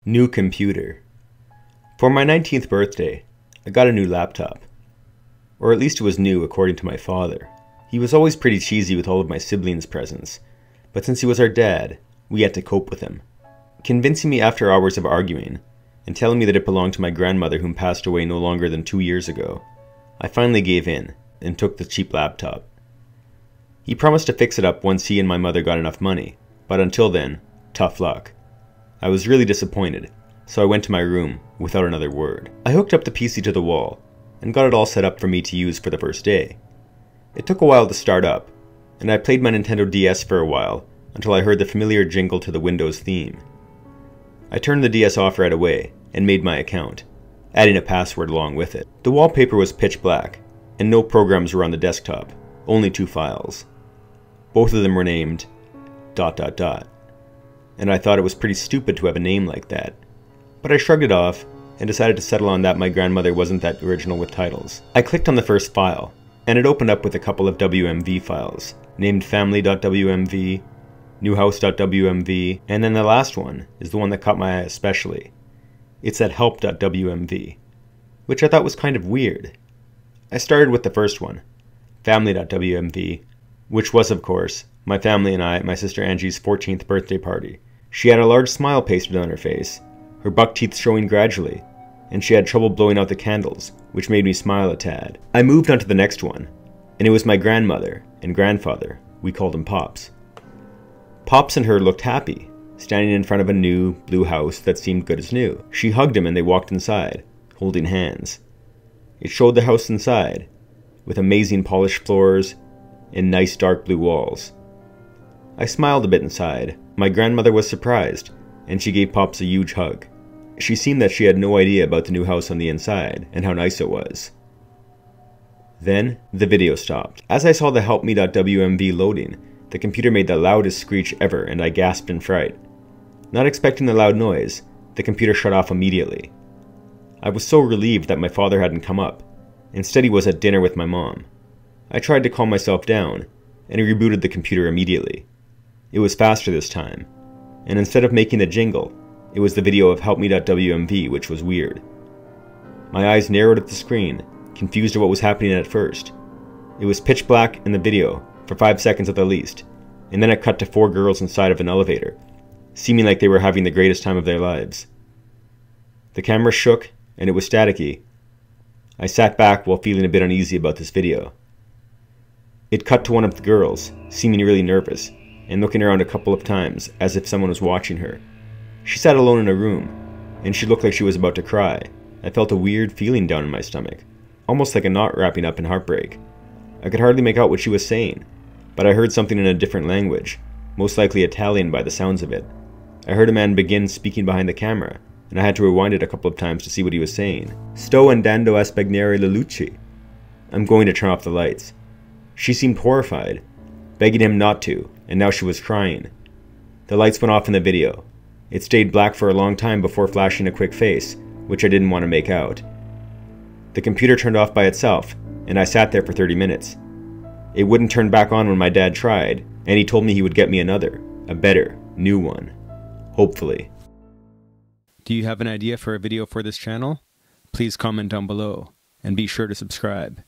New computer. For my 19th birthday, I got a new laptop. Or at least it was new according to my father. He was always pretty cheesy with all of my siblings' presents, but since he was our dad, we had to cope with him. Convincing me after hours of arguing, and telling me that it belonged to my grandmother whom passed away no longer than 2 years ago, I finally gave in and took the cheap laptop. He promised to fix it up once he and my mother got enough money, but until then, tough luck. I was really disappointed, so I went to my room without another word. I hooked up the PC to the wall and got it all set up for me to use for the first day. It took a while to start up, and I played my Nintendo DS for a while until I heard the familiar jingle to the Windows theme. I turned the DS off right away and made my account, adding a password along with it. The wallpaper was pitch black, and no programs were on the desktop, only 2 files. Both of them were named ... and I thought it was pretty stupid to have a name like that. But I shrugged it off and decided to settle on that my grandmother wasn't that original with titles. I clicked on the first file, and it opened up with a couple of WMV files, named family.wmv, newhouse.wmv, and then the last one is the one that caught my eye especially. It's at help.wmv, which I thought was kind of weird. I started with the first one, family.wmv, which was, of course, my family and I at my sister Angie's 14th birthday party. She had a large smile pasted on her face, her buck teeth showing gradually, and she had trouble blowing out the candles, which made me smile a tad. I moved on to the next one, and it was my grandmother and grandfather. We called him Pops. Pops and her looked happy, standing in front of a new, blue house that seemed good as new. She hugged him and they walked inside, holding hands. It showed the house inside, with amazing polished floors and nice dark blue walls. I smiled a bit inside. My grandmother was surprised, and she gave Pops a huge hug. She seemed that she had no idea about the new house on the inside, and how nice it was. Then, the video stopped. As I saw the helpme.wmv loading, the computer made the loudest screech ever, and I gasped in fright. Not expecting the loud noise, the computer shut off immediately. I was so relieved that my father hadn't come up. Instead, he was at dinner with my mom. I tried to calm myself down, and he rebooted the computer immediately. It was faster this time, and instead of making the jingle, it was the video of helpme.wmv, which was weird. My eyes narrowed at the screen, confused at what was happening at first. It was pitch black in the video, for 5 seconds at the least, and then it cut to 4 girls inside of an elevator, seeming like they were having the greatest time of their lives. The camera shook, and it was staticky. I sat back while feeling a bit uneasy about this video. It cut to one of the girls, seeming really nervous, and looking around a couple of times as if someone was watching her. She sat alone in a room, and she looked like she was about to cry. I felt a weird feeling down in my stomach, almost like a knot wrapping up in heartbreak. I could hardly make out what she was saying, but I heard something in a different language, most likely Italian by the sounds of it. I heard a man begin speaking behind the camera, and I had to rewind it a couple of times to see what he was saying. Sto andando a spegnere le luci. I'm going to turn off the lights. She seemed horrified, begging him not to, and now she was crying. The lights went off in the video. It stayed black for a long time before flashing a quick face, which I didn't want to make out. The computer turned off by itself, and I sat there for 30 minutes. It wouldn't turn back on when my dad tried, and he told me he would get me another, a better, new one. Hopefully. Do you have an idea for a video for this channel? Please comment down below, and be sure to subscribe.